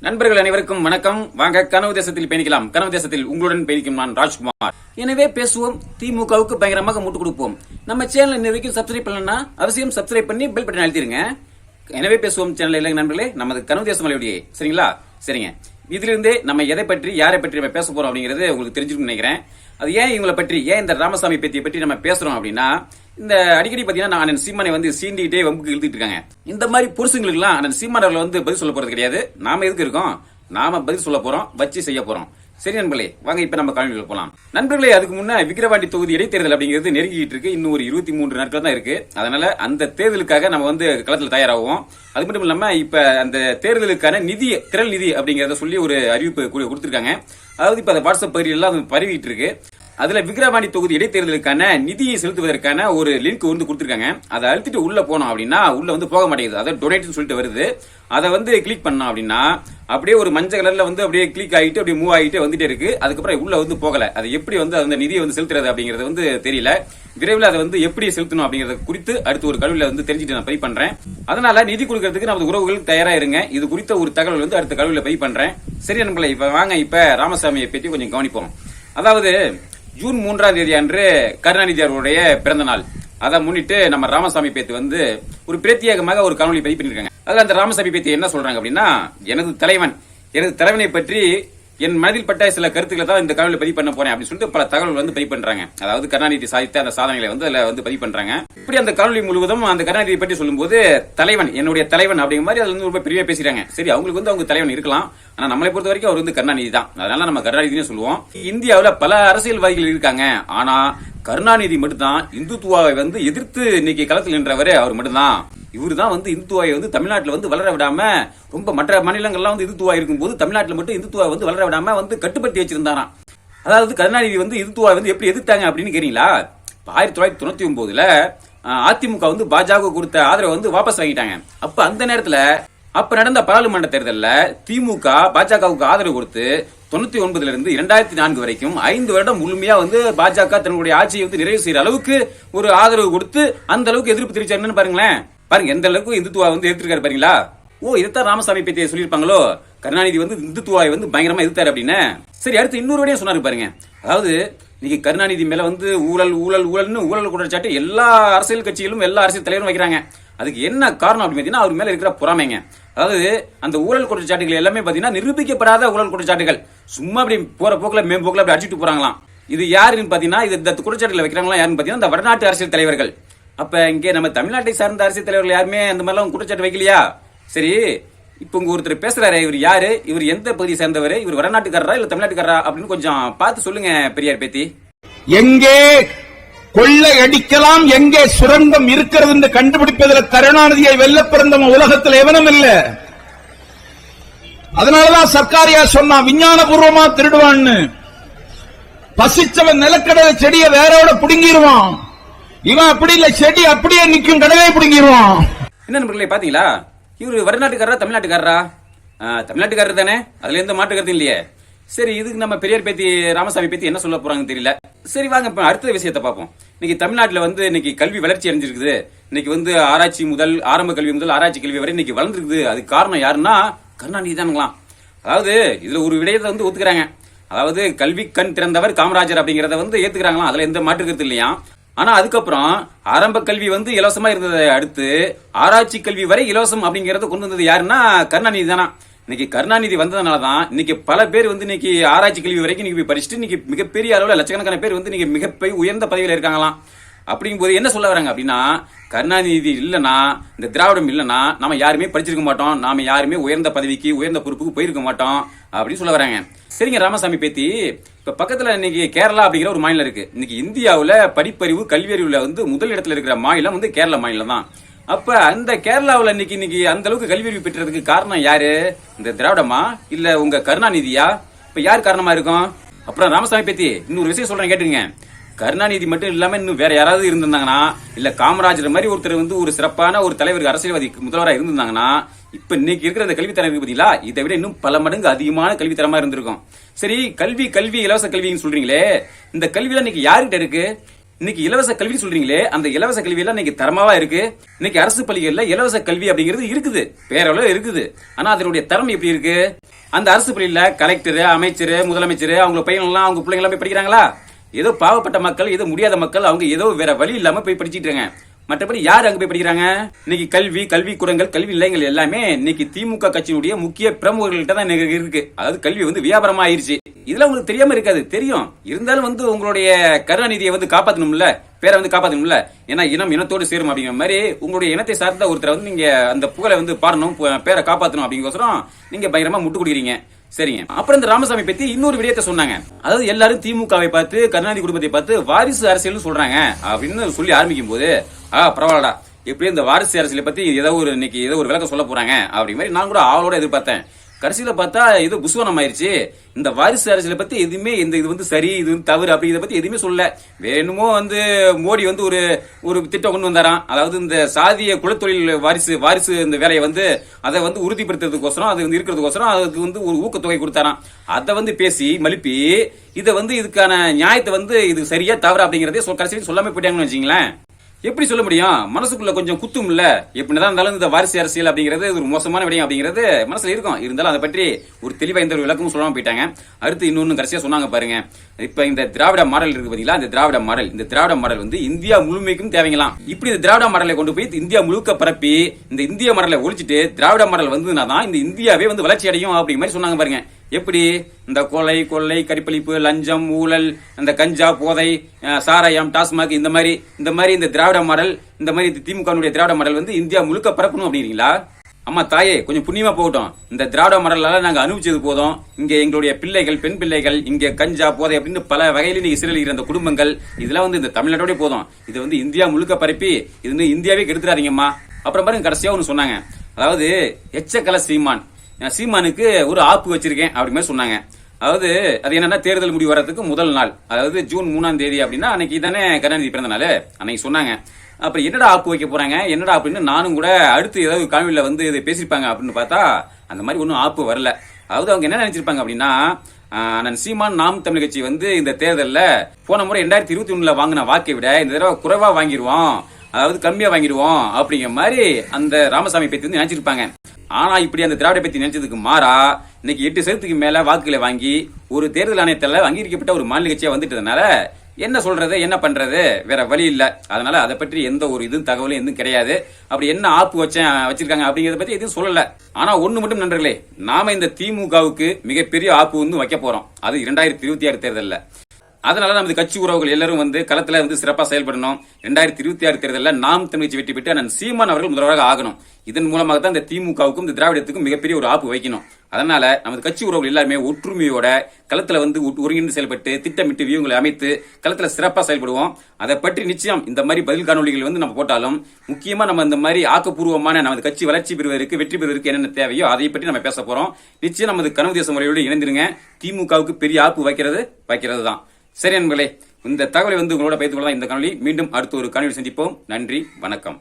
நண்பர்கள் அனைவருக்கும் வணக்கம். வாங்க கனவு தேசத்தில் பயணிக்கலாம். கனவு தேசத்தில் உங்களுடன் பயணிக்கும் நான் ராஜ்குமார். எனவே பேசுவோம், திமுகவுக்கு பயங்கரமாக மூட்டு கொடுப்போம். நம்ம சேனல் இன்ன வரைக்கும் சப்ஸ்கிரைப் பண்ணலன்னா அவசியம் சப்ஸ்கிரைப் பண்ணி பெல் பட்டன் அழுத்திருங்க. எனவே பேசுவோம் சேனல் இல்லைங்க நண்பர்களே, நமது கனவு தேசம் மலையுடைய சரிங்களா? சரிங்க, இதிலிருந்தே நம்ம எதை பற்றி யாரை பற்றி நம்ம பேச போறோம் அப்படிங்கறது உங்களுக்கு தெரிஞ்சுக்கணும்னு நினைக்கிறேன். அது ஏன் இவங்களை பற்றி, ஏன் இந்த ராமசாமி பேத்தியை பற்றி நம்ம பேசுறோம் அப்படின்னா, இந்த அடிக்கடி பாத்தீங்கன்னா அண்ணன் சீமானை வந்து சீண்டிகிட்டே வம்புக்கு இழுத்துட்டு இருக்காங்க. இந்த மாதிரி புருஷங்களுக்கு எல்லாம் அண்ணன் சீமான் அவர்கள் வந்து பதில் சொல்ல போறது கிடையாது. நாம எதுக்கு இருக்கோம்? நாம பதில் சொல்ல போறோம், வச்சு செய்ய போறோம். சரி நண்பர்களே, வாங்க இப்ப நம்ம காணொலிக்குள்ள போலாம். நண்பர்களே, அதுக்கு முன்ன விக்கிரவாண்டி தொகுதி இடைத்தேர்தல் அப்படிங்கிறது நெருங்கிட்டு இருக்கு. இன்னும் ஒரு 23 நாட்கள் தான் இருக்கு. அதனால அந்த தேர்தலுக்காக நம்ம வந்து களத்தில் தயாராகுவோம். அது மட்டும் இல்லாம இப்ப அந்த தேர்தலுக்கான நிதி, திரள் நிதி அப்படிங்கறத சொல்லி ஒரு அறிவிப்பு கொடுத்திருக்காங்க. அதாவது இப்ப வாட்ஸ்அப் பகுதியெல்லாம் பரவிட்டு இருக்கு. அதுல விக்கிரவாண்டி தொகுதி இடைத்தேர்தலுக்கான நிதியை செலுத்துவதற்கான ஒரு லிங்க் வந்து கொடுத்திருக்காங்க. அதை அழுத்திட்டு உள்ள போனோம் அப்படின்னா உள்ள வந்து போக மாட்டேங்குது. அதை டொனேட் சொல்லிட்டு வருது. அதை வந்து கிளிக் பண்ணோம் அப்படின்னா அப்படியே ஒரு மஞ்சள் கலர்ல வந்து அப்படியே கிளிக் ஆகிட்டு அப்படியே மூவ் ஆகிட்டு வந்துட்டே இருக்கு. அதுக்கப்புறம் உள்ள வந்து போகல. அது எப்படி வந்து அந்த நிதியை வந்து செலுத்துறது அப்படிங்கறது வந்து தெரியல. விரைவில் அதை வந்து எப்படி செலுத்தணும் அப்படிங்கறது குறித்து அடுத்து ஒரு கல்வியில வந்து தெரிஞ்சுட்டு நான் பதிவு பண்றேன். அதனால நிதி கொடுக்கறதுக்கு நமது உறவுகள் தயாரா இருங்க. இது குறித்த ஒரு தகவல் வந்து அடுத்த கல்வியில பதிவு பண்றேன். சரி நண்பர்களே, இப்ப வாங்க இப்ப ராமசாமியை பற்றி கொஞ்சம் கவனிப்போம். அதாவது ஜூன் 3ஆம் தேதி அன்று கருணாநிதி அவர்களுடைய பிறந்த நாள். அதை முன்னிட்டு நம்ம ராமசாமி பேத்தி வந்து ஒரு பிரத்யேகமாக ஒரு காணொலி பதிவு பண்ணிருக்காங்க. அதுல அந்த ராமசாமி பேத்தி என்ன சொல்றாங்க அப்படின்னா, எனது தலைவனை பற்றி என் மனதில் பட்ட சில கருத்துக்களை தான் இந்த காணொலி பதிவு பண்ண போறேன் அப்படின்னு சொல்லிட்டு பல தகவல் வந்து பதிவு பண்றாங்க. அதாவது கருணாநிதி சாதித்த அந்த சாதனைகளை வந்து அதுல வந்து பதிவு பண்றாங்க. இப்படி அந்த காணொலி முழுவதும் அந்த கருணாநிதி பற்றி சொல்லும்போது என்னுடைய தலைவன் அப்படிங்கிற மாதிரி அதுல வந்து ரொம்ப பெரிய பேசுறாங்க. சரி, அவங்களுக்கு வந்து அவங்க தலைவன் இருக்கலாம். ஆனா நம்மளை பொறுத்த வரைக்கும் அவர் வந்து கருணாநிதி தான். அதனால நம்ம கருணாநிதினு சொல்லுவோம். இந்தியாவில் பல அரசியல்வாதிகள் இருக்காங்க. ஆனா கருணாநிதி மட்டும்தான் இந்துத்துவாவை வந்து எதிர்த்து இன்னைக்கு களத்தில் நின்றவர் அவர் மட்டும்தான். இவரு தான் வந்து இந்துத்துவாவை வந்து தமிழ்நாட்டில் வந்து வளர விடாம, ரொம்ப மற்ற மாநிலங்கள்லாம் வந்து இந்துத்துவா இருக்கும் போது தமிழ்நாட்டில் மட்டும் இந்துத்துவா வந்து வளர விடாம வந்து கட்டுப்படுத்தி வச்சிருந்தாராம். அதாவது கருணாநிதி வந்து இந்துத்துவா வந்து எப்படி எதிர்த்தாங்க அப்படின்னு கேட்டீங்களா? 1999ல அதிமுக வந்து பாஜக கொடுத்த ஆதரவை வந்து வாபஸ் வாங்கிட்டாங்க. அப்ப அந்த நேரத்துல நடந்த பாராளுமன்ற தேர்தலில் திமுக பாஜகவுக்கு ஆதரவு கொடுத்து 99ல இருந்து 2004 வரைக்கும் 5 வருடம் முழுமையா வந்து பாஜக தன்னுடைய ஆட்சியை வந்து நிறைவு செய்யற அளவுக்கு ஒரு ஆதரவு கொடுத்து அந்த அளவுக்கு எதிர்ப்பு தெரிவிச்சாருன்னு பாருங்களேன். பாருங்க எந்த அளவுக்கு இந்துத்துவா வந்து எதிர்த்திருக்காரு பாருங்களா. இதைத்தான் ராமசாமி பேத்தியை சொல்லியிருப்பாங்களோ, கருணாநிதி வந்து இந்துத்துவாவை வந்து பயங்கரமா எதிர்த்தாரு அப்படின்னு. சரி, அடுத்து இன்னொரு வரையும் சொன்னாரு பாருங்க. அதாவது இன்னைக்கு கருணாநிதி மேல வந்து ஊழல் குற்றச்சாட்டு எல்லா அரசியல் கட்சிகளும் எல்லா அரசியல் தலைவரும் வைக்கிறாங்க. அதுக்கு என்ன காரணம் அப்படின்னு பாத்தீங்கன்னா, அவர் மேல இருக்கிற பொறாமைங்க. அதாவது அந்த ஊழல் குற்றச்சாட்டுகள் எல்லாமே பாத்தீங்கன்னா நிரூபிக்கப்படாத ஊழல் குற்றச்சாட்டுகள். சும்மா அப்படி போற போக்குல மேம்போக்குல அப்படி அடிச்சுட்டு போறாங்களாம். இது யாருன்னு பாத்தீங்கன்னா, இந்த குற்றச்சாட்டுகளை வைக்கிறாங்களா யாருன்னு பாத்தீங்கன்னா இந்த வடநாட்டு அரசியல் தலைவர்கள். அப்ப இங்கே நம்ம தமிழ்நாட்டை சார்ந்த அரசியல் தலைவர்கள் யாருமே அந்த மாதிரிலாம் குற்றச்சாட்டு வைக்கலையா? சரி, இப்ப உங்க ஒருத்தர் பேசுறாரு, இவர் யாரு, இவர் எந்த பகுதியை சேர்ந்தவர், இவர் வடநாட்டுக்காரரா இல்ல தமிழ்நாட்டுக்காரரா அப்படின்னு கொஞ்சம் பார்த்து சொல்லுங்க பெரியார் பேத்தி. எங்கே கொள்ளை அடிக்கலாம், எங்கே சுரங்கம் இருக்கிறது என்று கண்டுபிடிப்பதில் கருணாநிதியை வெல்ல பிறந்தவன் உலகத்தில் எவனும் இல்ல. அதனாலதான் சர்க்காரியா சொன்னா விஞ்ஞானபூர்வமா திருடுவான்னு. பசிச்சவன் நிலக்கடலை செடியை வேரோட புடுங்கிடுவான். இவன் அப்படி இல்ல, செடி அப்படியே நிக்கும், கடலை புடுங்கிடுவான். என்ன நண்பர்களே, பாத்தீங்களா? இவரு வடநாட்டுக்காரரா தமிழ்நாட்டுக்காரரா? தமிழ்நாட்டுக்காரர் தானே, அதுல எந்த மாற்று கருத்து இல்லையே. சரி, இதுக்கு நம்ம பெரியார் பேத்தி ராமசாமி பேத்தி என்ன சொல்ல போறாங்கன்னு தெரியல. சரி, வாங்க இப்ப அடுத்த விஷயத்தை பார்ப்போம். இன்னைக்கு தமிழ்நாட்டில் வந்து இன்னைக்கு கல்வி வளர்ச்சி அடைஞ்சிருக்குது. இன்னைக்கு வந்து ஆரம்ப கல்வி முதல் ஆராய்ச்சி கல்வி வரை இன்னைக்கு வளர்ந்துருக்குது. அதுக்கு காரணம் யாருன்னா கருணாநிதி தானுங்களாம். அதாவது இதுல ஒரு விடயத்தை வந்து ஒத்துக்கிறாங்க. அதாவது கல்வி கண் திறந்தவர் காமராஜர் அப்படிங்கறத வந்து ஏத்துக்கிறாங்களாம். அதுல எந்த மாற்று கருத்து இல்லையா? ஆனா அதுக்கப்புறம் ஆரம்ப கல்வி வந்து இலவசமா இருந்ததை அடுத்து ஆராய்ச்சி கல்வி வரை இலவசம் அப்படிங்கறத கொண்டு வந்தது யாருன்னா கருணாநிதி தானா. இன்னைக்கு கருணாநிதி வந்ததுனாலதான் இன்னைக்கு பல பேர் வந்து இன்னைக்கு ஆராய்ச்சி கல்வி வரைக்கும் இன்னைக்கு படிச்சுட்டு இன்னைக்கு மிகப்பெரிய அளவுல லட்சக்கணக்கான பேர் வந்து இன்னைக்கு மிகப்பெரிய உயர்ந்த பதவியில இருக்காங்களாம். அப்படிங்கும் போது என்ன சொல்ல வராங்க அப்படின்னா, கருணாநிதி இல்லனா, இந்த திராவிடம் இல்லனா நாம யாருமே படிச்சிருக்க மாட்டோம், நாம யாருமே உயர்ந்த பதவிக்கு உயர்ந்த பொறுப்புக்கு போயிருக்க மாட்டோம் அப்படின்னு சொல்ல வராங்க. சரிங்க ராமசாமி பேத்தி, இப்ப பக்கத்துல இன்னைக்கு கேரளா அப்படிங்கிற ஒரு மாநிலம் இருக்கு. இன்னைக்கு இந்தியாவுல படிப்பறிவு கல்வியறிவுல வந்து முதல் இடத்துல இருக்கிற மாநிலம் வந்து கேரளா மாநிலம் தான். அப்ப அந்த கேரளாவில் இன்னைக்கு அந்த அளவுக்கு கல்வியறிவு பெற்றதுக்கு காரணம் யாரு? இந்த திராவிடமா இல்ல உங்க கருணாநிதியா? இப்ப யார் காரணமா இருக்கும்? அப்புறம் ராமசாமி பேத்தி இன்னொரு விஷயம் சொல்றேன் கேட்டுங்க. கருணாநிதி மட்டும் இல்லாம இன்னும் வேற யாராவது இருந்திருந்தாங்கன்னா, இல்ல காமராஜர் மாதிரி ஒருத்தர் வந்து ஒரு சிறப்பான ஒரு தலைவர் அரசியல்வாதி முதல்வராக இருந்திருந்தாங்கன்னா, இப்ப இன்னைக்கு இருக்கிற அந்த கல்வித்தரம் இருக்கு பாத்தீங்களா, இதை விட இன்னும் பல மடங்கு அதிகமான கல்வித்தரமா இருந்திருக்கும். சரி, கல்வி இலவச கல்வின்னு சொல்றீங்களே, இந்த கல்வியில இன்னைக்கு யாருகிட்ட இருக்கு? இன்னைக்கு இலவச கல்வி சொல்றீங்களே, அந்த இலவச கல்வி எல்லாம் இன்னைக்கு தரமாவா இருக்கு? இன்னைக்கு அரசு பள்ளிகள்ல இலவச கல்வி அப்படிங்கிறது இருக்குது, பேரளவு இருக்குது. ஆனா அதனுடைய தரம் எப்படி இருக்கு? அந்த அரசு பள்ளியில கலெக்டர், அமைச்சர், முதலமைச்சர் அவங்க பையன் எல்லாம் அவங்க பிள்ளைங்க எல்லாம் போய் படிக்கிறாங்களா? ஏதோ பாவப்பட்ட மக்கள், ஏதோ முடியாத மக்கள், அவங்க ஏதோ வேற வழி இல்லாம போய் படிச்சிட்டு இருக்காங்க. மற்றபடி யார் அங்க போய் படிக்கிறாங்க? இன்னைக்கு கல்விக்கூடங்கள், கல்வி நிலையங்கள் எல்லாமே இன்னைக்கு திமுக கட்சியினுடைய முக்கிய பிரமுகர்கள்ட்ட தான் இருக்கு. அதாவது கல்வி வியாபாரமா ஆயிருச்சு. இதெல்லாம் உங்களுக்கு தெரியாம இருக்காது, தெரியும். இருந்தாலும் உங்களுடைய கருணாநிதியை காப்பாத்தணும்ல, பேரை காப்பாத்தணும்ல. ஏன்னா இனத்தோடு சேரும் அப்படிங்கிற மாதிரி உங்களுடைய இனத்தை சார்ந்த ஒருத்தர் நீங்க அந்த புகழை பாடணும், பேரை காப்பாத்தணும் அப்படிங்கறோம் நீங்க பயங்கரமா முட்டு கொடுக்குறீங்க. சரிங்க. அப்புறம் இந்த ராமசாமி பத்தி இன்னொரு விடயத்தை சொன்னாங்க. அதாவது எல்லாரும் திமுகவை பார்த்து, கருணாநிதி குடும்பத்தை பார்த்து வாரிசு அரசியல் சொல்றாங்க அப்படின்னு சொல்லி ஆரம்பிக்கும் போது, பரவாயில்லடா, எப்படி இந்த வாரிசு அரசியலை பத்தி ஏதோ ஒரு விளக்கம் சொல்ல போறாங்க அப்படி மாதிரி நான் கூட ஆவலோட எதிர்பார்த்தேன். கடைசியில பார்த்தா இது புஸ்வனம் ஆயிருச்சு. இந்த வாரிசு அரசியலை பத்தி எதுவுமே இது சரி, இது தவறு அப்படி இதை பத்தி எதுவுமே சொல்ல. வேணுமோ மோடி ஒரு திட்டம் கொண்டு வந்தாராம். அதாவது இந்த சாதிய குலத்தொழில் வாரிசு இந்த வேலையை அதை உறுதிப்படுத்துறதுக்கோசரம், அது இருக்கிறதுக்கோசரம் அதுக்கு ஒரு ஊக்கத்தொகை கொடுத்தாராம். அதை பேசி மலிப்பி இதை இதுக்கான நியாயத்தை இது சரியா தவறு அப்படிங்கறதே கடைசியில் சொல்லாம போயிட்டாங்கன்னு வச்சுங்களேன். எப்படி சொல்ல முடியும்? மனசுக்குள்ள கொஞ்சம் குத்தும் இல்ல. எப்படிதான் இருந்தாலும் இந்த வாரிசு அரசியல் அப்படிங்கிறது ஒரு மோசமான விடயம் அப்படிங்கிறது மனசுல இருக்கும். இருந்தாலும் அதை பற்றி ஒரு தெளிவா எந்த ஒரு விளக்கமும் சொல்லாம போயிட்டாங்க. அடுத்து இன்னொன்னு கடைசியா சொன்னாங்க பாருங்க. இப்ப இந்த திராவிட மாடல் இருக்கு பாத்தீங்களா, இந்த திராவிட மாடல் இந்தியா முழுமைக்கும் தேவைங்களாம். இப்படி இந்த திராவிட மாடலை கொண்டு போய் இந்தியா முழுக்க பரப்பி இந்த இந்திய மாடலை ஒழிச்சிட்டு திராவிட மாடல் வந்ததுனாதான் இந்த இந்தியாவே வளர்ச்சி அடையும் அப்படிங்கிற மாதிரி சொன்னாங்க பாருங்க. எப்படி இந்த கொள்ளை, கற்பழிப்பு, லஞ்சம், ஊழல், இந்த கஞ்சா, போதை, சாராயம், டாஸ்மாக் இந்த மாதிரி இந்த திராவிட மாடல், இந்த மாதிரி திமுக திராவிட மாடல் இந்தியா முழுக்க பரப்பணும் அப்படிங்கிறீங்களா? அம்மா தாயே, கொஞ்சம் புண்ணியமா போகட்டும். இந்த திராவிட மாடலால நாங்க அனுபவிச்சது போதும். இங்க எங்களுடைய பிள்ளைகள், பெண் பிள்ளைகள் இங்க கஞ்சா, போதை அப்படின்னு பல வகையில நீங்க சிறையில் அந்த குடும்பங்கள் இதெல்லாம் இந்த தமிழ்நாட்டோட போதும். இது இந்தியா முழுக்க பரப்பி இது இந்தியாவே கெடுத்துறாதீங்கம்மா. அப்புறம் பாருங்க கடைசியா ஒன்னு சொன்னாங்க. அதாவது எச்சக்கல சீமானுக்கு ஒரு ஆப்பு வச்சிருக்கேன் அப்படி மாதிரி சொன்னாங்க. அதாவது அது என்னன்னா, தேர்தல் முடிவு வரதுக்கு முதல் நாள், அதாவது ஜூன் 3ஆம் தேதி அப்படின்னா அன்னைக்கு தானே கருணாநிதி பிறந்த நாள். அன்னைக்கு சொன்னாங்க. அப்புறம் என்னடா ஆப்பு வைக்க போறாங்க, என்னடா அப்படின்னு நானும் கூட அடுத்து ஏதாவது காணொலியில இதை பேசிருப்பாங்க அப்படின்னு பார்த்தா அந்த மாதிரி ஒன்னும் ஆப்பு வரல. அதாவது அவங்க என்ன நினைச்சிருப்பாங்க அப்படின்னா, அண்ணன் சீமான் நாம் தமிழ் கட்சி இந்த தேர்தலில் போன முறை 2021 வாங்கின வாக்கை விட இந்த தடவை குறைவா வாங்கிடுவோம், அதாவது கம்மியா வாங்கிடுவோம் அப்படிங்கிற மாதிரி அந்த ராமசாமி பத்தி நினைச்சிருப்பாங்க. ஆனா இப்படி அந்த திராவிட பத்தி நினைச்சதுக்கு மாறா இன்னைக்கு 8% மேல வாக்குகளை வாங்கி ஒரு தேர்தல் ஆணையத்தால அங்கீகரிக்கப்பட்ட ஒரு மாநில கட்சியா வந்துட்டதுனால என்ன சொல்றது, என்ன பண்றது, வேற வழி இல்ல. அதனால அதை பற்றி எந்த ஒரு தகவலும் எதுவும் கிடையாது. அப்படி என்ன ஆப்பு வச்சிருக்காங்க அப்படிங்கறத பத்தி எதுவும் சொல்லல. ஆனா ஒண்ணு மட்டும் நண்பர்களே, நாம இந்த திமுகவுக்கு மிகப்பெரிய ஆப்பு வைக்க போறோம். அது 2026 தேர்தல்ல. அதனால நமது கட்சி உறவுகள் எல்லாரும் களத்துல சிறப்பா செயல்படணும். 2026 தேர்தலில் நாம் தமிழ்ச்சி வெற்றி பெற்று அண்ணன் சீமான் அவர்கள் முதல்வராக ஆகணும். இதன் மூலமாக தான் இந்த திமுகவுக்கும் இந்த திராவிடத்துக்கும் மிகப்பெரிய ஒரு ஆப்பு வைக்கணும். அதனால நமது கட்சி உறவுகள் எல்லாருமே ஒற்றுமையோட களத்துல ஒருங்கிணைந்து செயல்பட்டு திட்டமிட்டு வியூகங்களை அமைத்து களத்துல சிறப்பா செயல்படுவோம். அதை பற்றி நிச்சயம் இந்த மாதிரி பதில் காணொலிகள் நம்ம போட்டாலும் முக்கியமா நம்ம இந்த மாதிரி ஆக்கப்பூர்வமான நமது கட்சி வளர்ச்சி பெறுவதற்கு, வெற்றி பெறுவதற்கு என்னென்ன தேவையோ அதை பற்றி நம்ம பேச போறோம். நிச்சயம் நமது கனவு தேச முறையோடு இணைந்திருங்க. திமுகவுக்கு பெரிய ஆப்பு வைக்கிறது தான். சரி நண்பர்களே, இந்த தகவலை உங்களோட பகிர்ந்து கொள்ளலாம். இந்த காணொலி மீண்டும் அடுத்த ஒரு காணொலி சந்திப்போம். நன்றி, வணக்கம்.